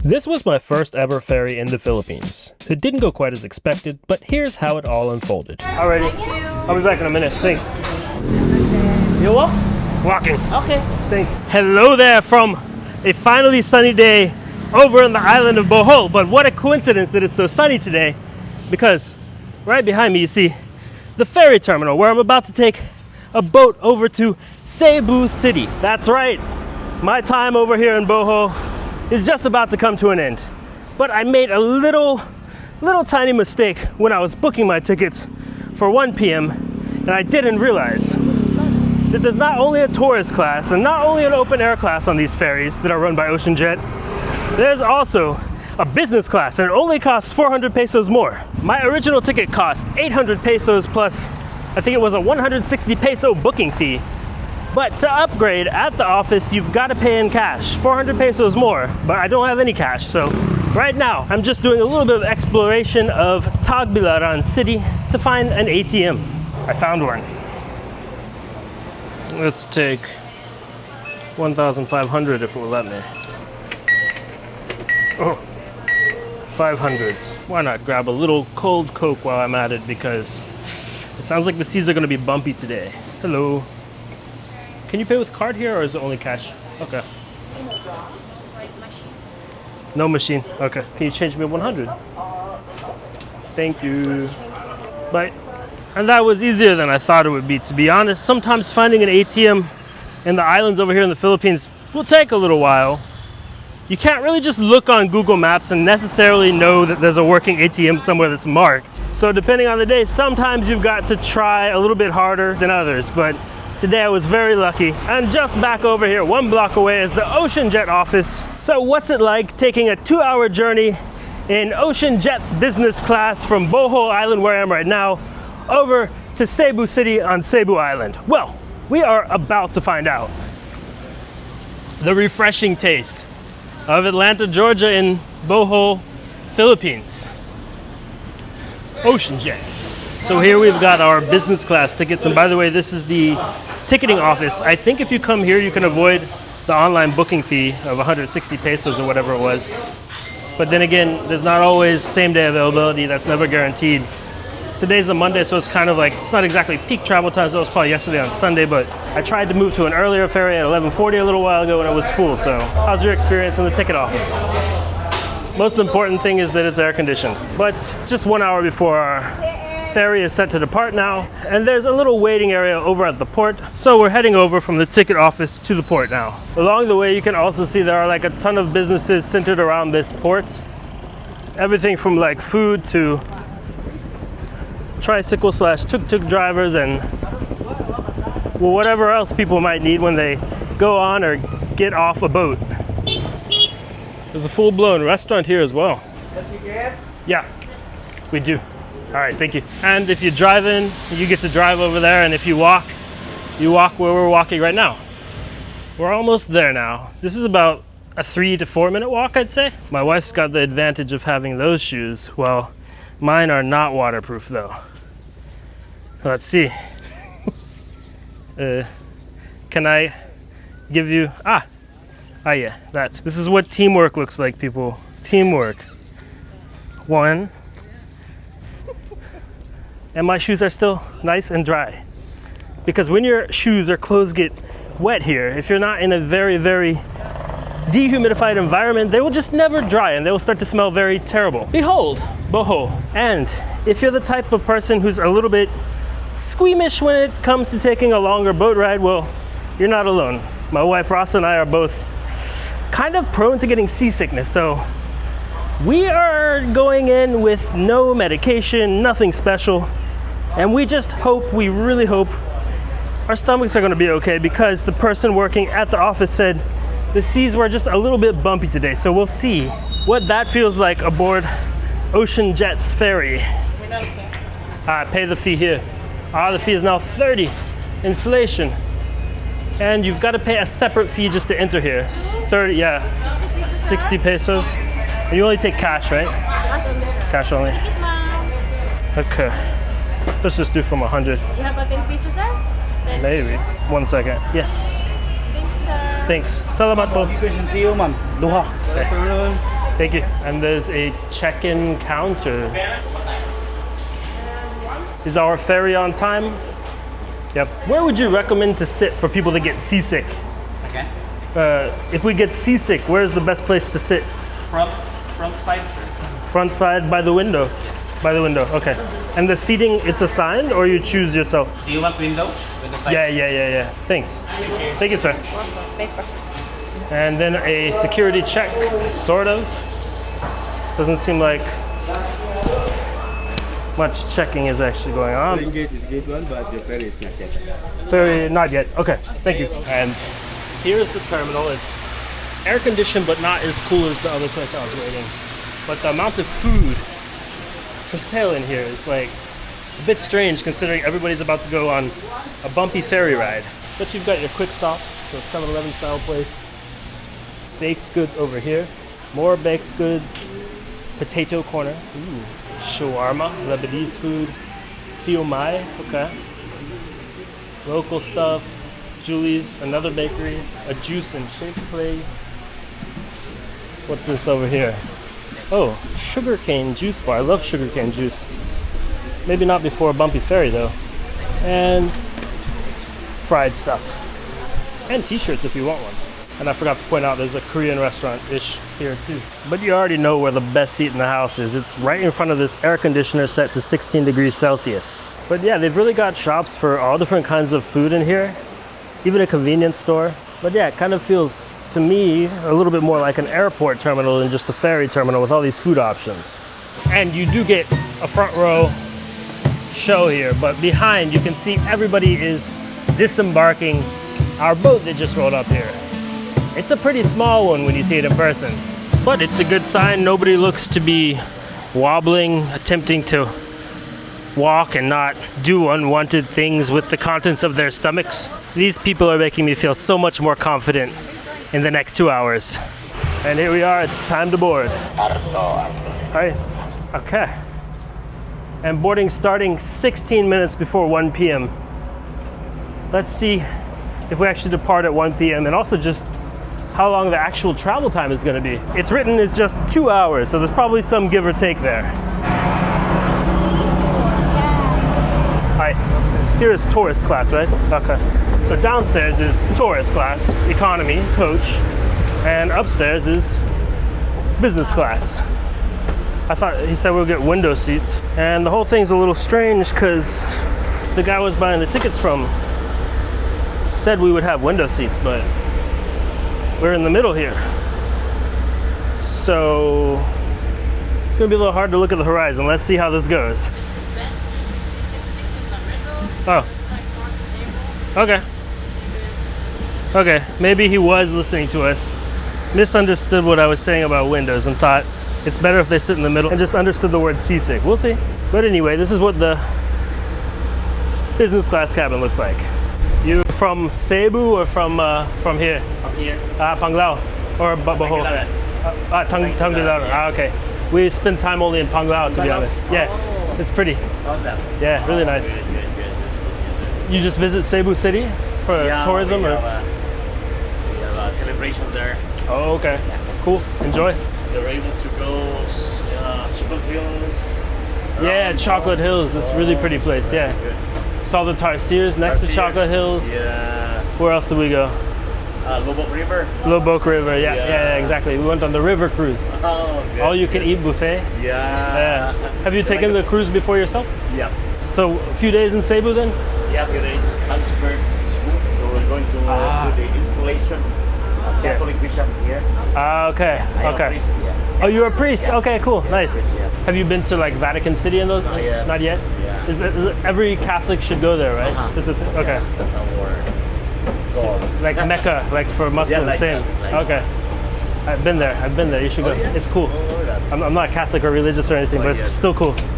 This was my first ever ferry in the Philippines. It didn't go quite as expected, but here's how it all unfolded. Alrighty, I'll be back in a minute, thanks. You walk? Walking. Okay. Thanks. Hello there from a finally sunny day over on the island of Bohol. But what a coincidence that it's so sunny today, because right behind me you see the ferry terminal where I'm about to take a boat over to Cebu City. That's right, my time over here in Bohol is just about to come to an end. But I made a little tiny mistake when I was booking my tickets for 1 p.m. and I didn't realize that there's not only a tourist class and not only an open air class on these ferries that are run by OceanJet, there's also a business class, and it only costs 400 pesos more. My original ticket cost 800 pesos plus, I think it was a 160 peso booking fee. But to upgrade at the office, you've got to pay in cash, 400 pesos more, but I don't have any cash. So right now, I'm just doing a little bit of exploration of Tagbilaran city to find an ATM. I found one. Let's take 1,500 if it will let me. Oh, 500s. Why not grab a little cold Coke while I'm at it, because it sounds like the seas are going to be bumpy today. Hello. Can you pay with card here or is it only cash? Okay. No machine. Okay. Can you change me 100? Thank you. Bye. And that was easier than I thought it would be, to be honest. Sometimes finding an ATM in the islands over here in the Philippines will take a little while. You can't really just look on Google Maps and necessarily know that there's a working ATM somewhere that's marked. So depending on the day, sometimes you've got to try a little bit harder than others. But today I was very lucky, and just back over here 1 block away is the OceanJet office. So what's it like taking a 2-hour journey in OceanJet's business class from Bohol Island, where I am right now, over to Cebu City on Cebu Island? Well, we are about to find out. The refreshing taste of Atlanta, Georgia in Bohol, Philippines. OceanJet. So here we've got our business class tickets, and by the way, this is the ticketing office. I think if you come here, you can avoid the online booking fee of 160 pesos or whatever it was. But then again, there's not always same-day availability. That's never guaranteed. Today's a Monday, so it's kind of like, it's not exactly peak travel time, so it was probably yesterday on Sunday, but I tried to move to an earlier ferry at 11:40 a little while ago and it was full. So how's your experience in the ticket office? Most important thing is that it's air conditioned. But just 1 hour before our ferry is set to depart now, and there's a little waiting area over at the port, so we're heading over from the ticket office to the port now. Along the way, you can also see there are like a ton of businesses centered around this port. Everything from like food to tricycle / tuk-tuk drivers and well, whatever else people might need when they go on or get off a boat. There's a full-blown restaurant here as well. Yeah, we do. All right, thank you. And if you drive in, you get to drive over there, and if you walk where we're walking right now. We're almost there now. This is about a 3 to 4 minute walk, I'd say. My wife's got the advantage of having those shoes. Well, mine are not waterproof though. Let's see. Can I give you, yeah, this is what teamwork looks like, people. Teamwork. 1. And my shoes are still nice and dry. Because when your shoes or clothes get wet here, if you're not in a very, very dehumidified environment, they will just never dry and they will start to smell very terrible. Behold, Bohol. And if you're the type of person who's a little bit squeamish when it comes to taking a longer boat ride, well, you're not alone. My wife Ross and I are both kind of prone to getting seasickness, so we are going in with no medication, nothing special, and we just hope, we really hope, our stomachs are going to be okay, because the person working at the office said the seas were just a little bit bumpy today, so we'll see what that feels like aboard OceanJet's ferry. Pay the fee here. The fee is now 30, inflation. And you've got to pay a separate fee just to enter here. 30, yeah, 60 pesos. And you only take cash, right? Cash only. Okay. Let's just do from 100. You have a 10 pesos, sir? Maybe. 1 second. Yes. Thank you, sir. Thanks. Salamat po. See you, ma'am. Duha. Okay. Thank you. And there's a check-in counter. Is our ferry on time? Yep. Where would you recommend to sit for people that get seasick? Okay. If we get seasick, where's the best place to sit? Front side. Front side by the window. By the window. Okay. And the seating, it's assigned, or you choose yourself? Do you want window? Side? Yeah. Thanks. Thank you, sir. And then a security check, sort of. Doesn't seem like much checking is actually going on. The gate is gate 1, but the ferry is not yet. Ferry, not yet. Okay, thank you. And here's the terminal. It's air conditioned, but not as cool as the other place I was waiting. But the amount of food for sale in here is like a bit strange considering everybody's about to go on a bumpy ferry ride. But you've got your quick stop, so 7-Eleven style place. Baked goods over here. More baked goods. Potato corner. Ooh. Shawarma, Lebanese food. Siomai, okay. Local stuff. Julie's, another bakery. A juice and shake place. What's this over here? Oh, sugarcane juice bar. I love sugarcane juice. Maybe not before a bumpy ferry though. And fried stuff. And t-shirts if you want one. And I forgot to point out there's a Korean restaurant-ish here too. But you already know where the best seat in the house is. It's right in front of this air conditioner set to 16 degrees Celsius. But yeah, they've really got shops for all different kinds of food in here. Even a convenience store. But yeah, it kind of feels to me a little bit more like an airport terminal than just a ferry terminal with all these food options. And you do get a front row show here, but behind you can see everybody is disembarking our boat that just rolled up here. It's a pretty small one when you see it in person, but it's a good sign. Nobody looks to be wobbling, attempting to walk and not do unwanted things with the contents of their stomachs. These people are making me feel so much more confident in the next 2 hours. And here we are, it's time to board. Alright, okay. And boarding starting 16 minutes before 1 p.m. Let's see if we actually depart at 1 p.m. and also just how long the actual travel time is going to be. It's written as just 2 hours, so there's probably some give or take there. Alright, here is tourist class, right? Okay. So downstairs is tourist class, economy, coach, and upstairs is business class. I thought he said we'll get window seats, and the whole thing's a little strange because the guy I was buying the tickets from said we would have window seats, but we're in the middle here. So it's gonna be a little hard to look at the horizon. Let's see how this goes. Oh. Okay. Okay, maybe he was listening to us, misunderstood what I was saying about windows and thought it's better if they sit in the middle and just understood the word seasick. We'll see. But anyway, this is what the business class cabin looks like. You from Cebu or from here? From here. Panglao or Bohol? Tagbilaran. Okay. We spend time only in Panglao, to be honest. Yeah, it's pretty. Awesome. Yeah, really nice. Good. You just visit Cebu City for tourism, we or? have a celebration there. Oh, okay. Cool. Enjoy. So we're able to go Chocolate Hills. Yeah, Chocolate Hills. It's a really pretty place. Yeah. Good. Saw the Tarsiers next to Chocolate Hills. Yeah. Where else did we go? Lobok River. Lobok River. Yeah, exactly. We went on the river cruise. Oh, good. All you can eat buffet. Yeah. Have you taken the cruise before yourself? Yeah. So a few days in Cebu then? Yeah, a few days. Transferred to Cebu. So we're going to do the installation of Catholic bishop here. Okay. I am a priest, yeah. Oh, you're a priest. Yeah. Okay, cool. Yeah, Nice. priest, yeah. Have you been to like Vatican City and those? Not yet. Not yet? Yeah. Is it every Catholic should go there, right? Uh-huh. Is it okay. Yeah, that's our goal. Like Mecca, like for Muslims, Yeah, like same. that, like Okay. I've been there. You should go. yeah? It's cool. Oh, that's I'm not Catholic or religious or anything, but it's yes. still cool. good.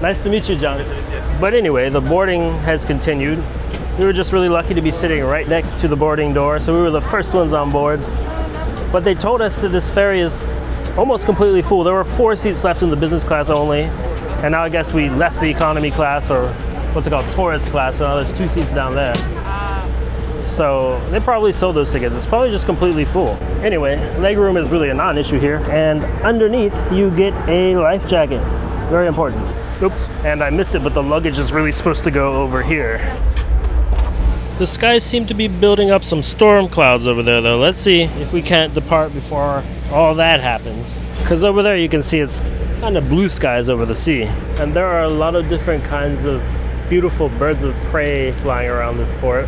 Nice to meet you, John. Nice to meet you. But anyway, the boarding has continued. We were just really lucky to be sitting right next to the boarding door, so we were the first ones on board. But they told us that this ferry is almost completely full. There were 4 seats left in the business class only, and now I guess we left the economy class, or what's it called, tourist class, so now there's 2 seats down there. So they probably sold those tickets. It's probably just completely full. Anyway, legroom is really a non-issue here. And underneath, you get a life jacket. Very important. Oops, and I missed it, but the luggage is really supposed to go over here. The skies seem to be building up some storm clouds over there, though. Let's see if we can't depart before all that happens. Because over there you can see it's kind of blue skies over the sea. And there are a lot of different kinds of beautiful birds of prey flying around this port.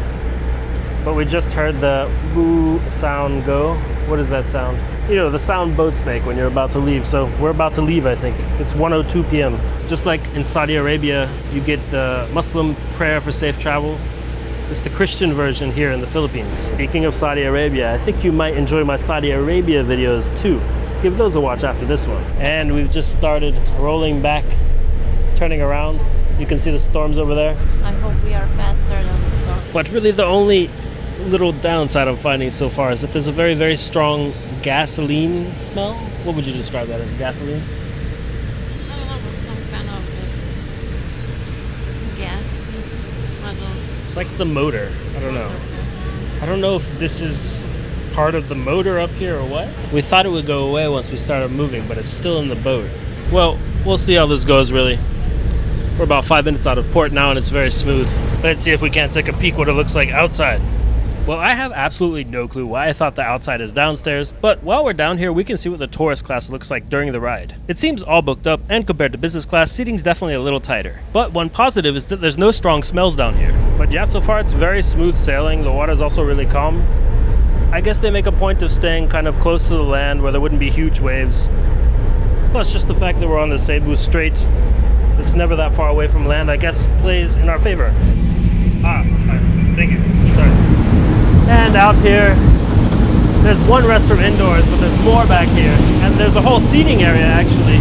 But we just heard the boo sound go. What is that sound? You know, the sound boats make when you're about to leave. So we're about to leave, I think. It's 1:02 p.m. It's just like in Saudi Arabia, you get the Muslim prayer for safe travel. It's the Christian version here in the Philippines. Speaking of Saudi Arabia, I think you might enjoy my Saudi Arabia videos too. Give those a watch after this one. And we've just started rolling back, turning around. You can see the storms over there. I hope we are faster than the storm. But really the only little downside I'm finding so far is that there's a very, very strong gasoline smell. What would you describe that as? Gasoline? I don't know, but some kind of gas. I don't know. It's like the motor. I don't know. I don't know if this is part of the motor up here or what. We thought it would go away once we started moving, but it's still in the boat. Well, we'll see how this goes, really. We're about 5 minutes out of port now, and it's very smooth. Let's see if we can't take a peek what it looks like outside. Well, I have absolutely no clue why I thought the outside is downstairs, but while we're down here, we can see what the tourist class looks like during the ride. It seems all booked up, and compared to business class, seating's definitely a little tighter. But one positive is that there's no strong smells down here. But yeah, so far it's very smooth sailing. The water's also really calm. I guess they make a point of staying kind of close to the land where there wouldn't be huge waves. Plus, just the fact that we're on the Cebu Strait, it's never that far away from land, I guess plays in our favor. Thank you. Sorry. And out here, there's one restroom indoors, but there's more back here. And there's a whole seating area, actually.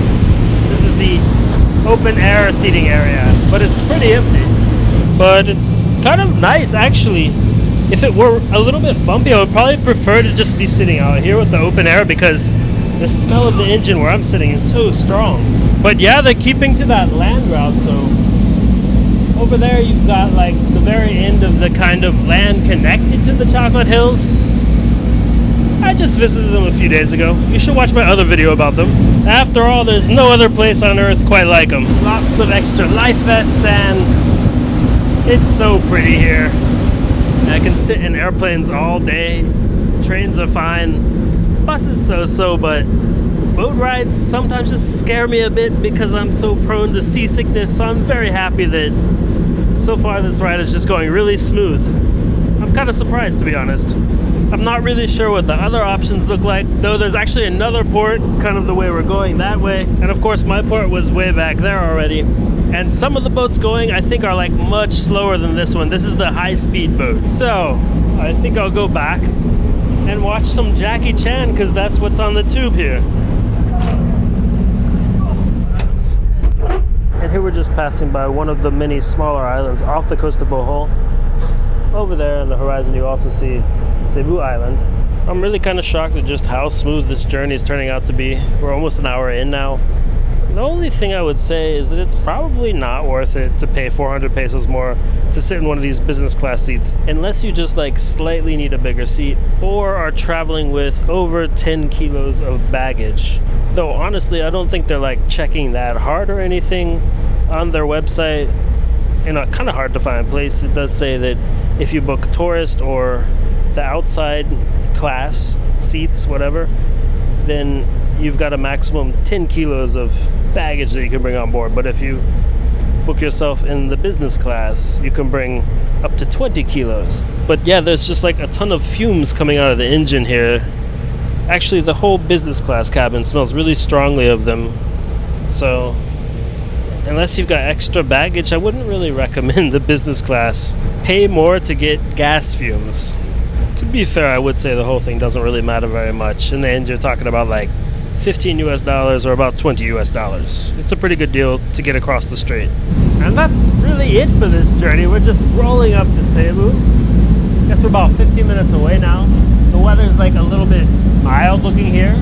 This is the open air seating area, but it's pretty empty. But it's kind of nice, actually. If it were a little bit bumpy, I would probably prefer to just be sitting out here with the open air because the smell of the engine where I'm sitting is so strong. But yeah, they're keeping to that land route, so over there you've got like the very end of the kind of land connected to the Chocolate Hills. I just visited them a few days ago. You should watch my other video about them. After all, there's no other place on earth quite like them. Lots of extra life vests, and it's so pretty here. I can sit in airplanes all day. Trains are fine. Buses so-so, but boat rides sometimes just scare me a bit because I'm so prone to seasickness, so I'm very happy that so far this ride is just going really smooth. I'm kind of surprised, to be honest. I'm not really sure what the other options look like, though there's actually another port kind of the way we're going that way, and of course my port was way back there already. And some of the boats going, I think, are like much slower than this one. This is the high-speed boat. So I think I'll go back and watch some Jackie Chan because that's what's on the tube here. And here we're just passing by one of the many smaller islands off the coast of Bohol. Over there on the horizon you also see Cebu Island. I'm really kind of shocked at just how smooth this journey is turning out to be. We're almost an hour in now. The only thing I would say is that it's probably not worth it to pay 400 pesos more to sit in one of these business class seats, unless you just like slightly need a bigger seat or are traveling with over 10 kilos of baggage. Though honestly, I don't think they're like checking that hard or anything on their website. In a kind of hard to find place, it does say that if you book tourist or the outside class seats, whatever, then you've got a maximum 10 kilos of baggage that you can bring on board. But if you book yourself in the business class, you can bring up to 20 kilos. But yeah, there's just like a ton of fumes coming out of the engine here. Actually, the whole business class cabin smells really strongly of them. So unless you've got extra baggage, I wouldn't really recommend the business class. Pay more to get gas fumes. To be fair, I would say the whole thing doesn't really matter very much. In the end, you're talking about like $15 US or about $20 US. It's a pretty good deal to get across the strait. And that's really it for this journey. We're just rolling up to Cebu. I guess we're about 15 minutes away now. The weather's like a little bit mild looking here.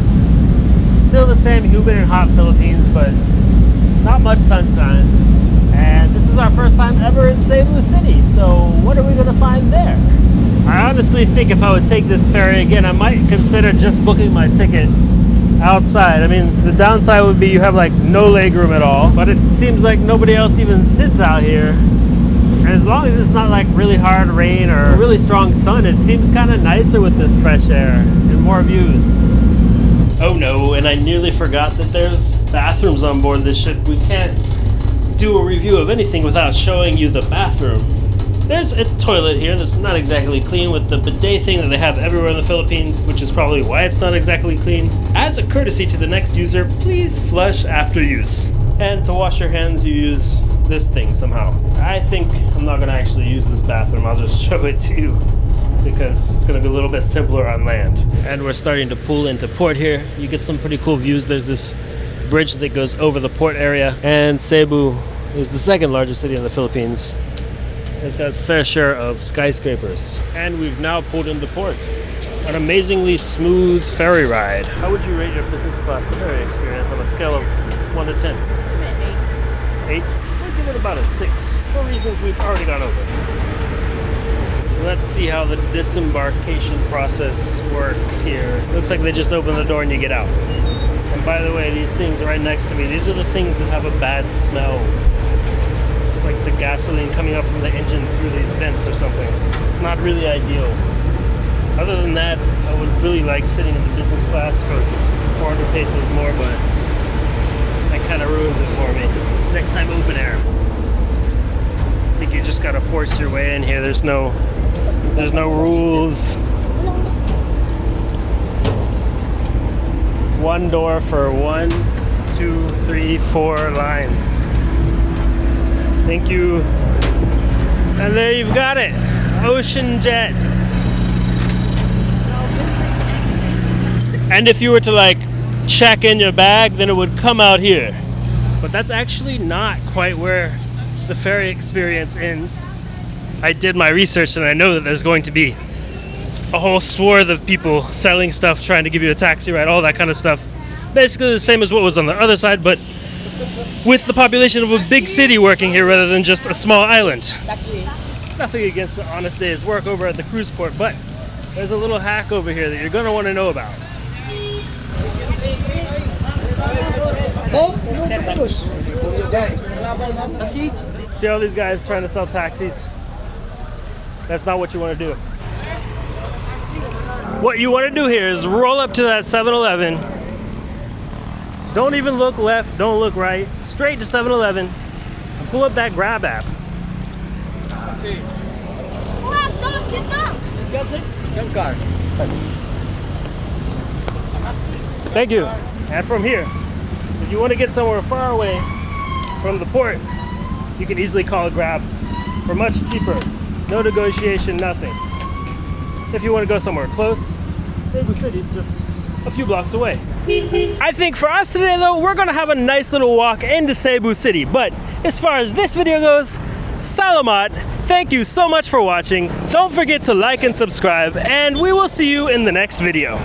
Still the same humid and hot Philippines, but not much sunshine. And this is our first time ever in Cebu City, so what are we gonna find there? I honestly think if I would take this ferry again, I might consider just booking my ticket outside. I mean, the downside would be you have like no leg room at all, but it seems like nobody else even sits out here. And as long as it's not like really hard rain or really strong sun, it seems kind of nicer with this fresh air and more views. Oh no, and I nearly forgot that there's bathrooms on board this ship. We can't do a review of anything without showing you the bathroom. There's a toilet here that's not exactly clean with the bidet thing that they have everywhere in the Philippines, which is probably why it's not exactly clean. As a courtesy to the next user, please flush after use. And to wash your hands, you use this thing somehow. I think I'm not gonna actually use this bathroom. I'll just show it to you because it's gonna be a little bit simpler on land. And we're starting to pull into port here. You get some pretty cool views. There's this bridge that goes over the port area, and Cebu is the second largest city in the Philippines. It's got its fair share of skyscrapers. And we've now pulled into port. An amazingly smooth ferry ride. How would you rate your business class ferry experience on a scale of 1 to 10? 8? I'd give it about a 6 for reasons we've already gone over. Let's see how the disembarkation process works here. Looks like they just open the door and you get out. And by the way, these things right next to me, these are the things that have a bad smell. It's like the gasoline coming up from the engine through these vents or something. It's not really ideal. Other than that, I would really like sitting in the business class for 400 pesos more, but that kind of ruins it for me. Next time, open air. I think you just gotta force your way in here. There's no rules. One door for 1, 2, 3, 4 lines. Thank you. And there you've got it. OceanJet. And if you were to like check in your bag, then it would come out here. But that's actually not quite where the ferry experience ends. I did my research and I know that there's going to be a whole swath of people selling stuff, trying to give you a taxi ride, all that kind of stuff. Basically the same as what was on the other side, but with the population of a big city working here rather than just a small island. Nothing against the honest day's work over at the cruise port, but there's a little hack over here that you're going to want to know about. See all these guys trying to sell taxis? That's not what you want to do. What you want to do here is roll up to that 7-Eleven. Don't even look left, don't look right. Straight to 7-Eleven and pull up that Grab app. Thank you. And from here, if you want to get somewhere far away from the port, you can easily call a Grab for much cheaper. No negotiation, nothing. If you want to go somewhere close, Cebu City is just a few blocks away. I think for us today though, we're gonna have a nice little walk into Cebu City. But as far as this video goes, Salamat. Thank you so much for watching. Don't forget to like and subscribe, and we will see you in the next video.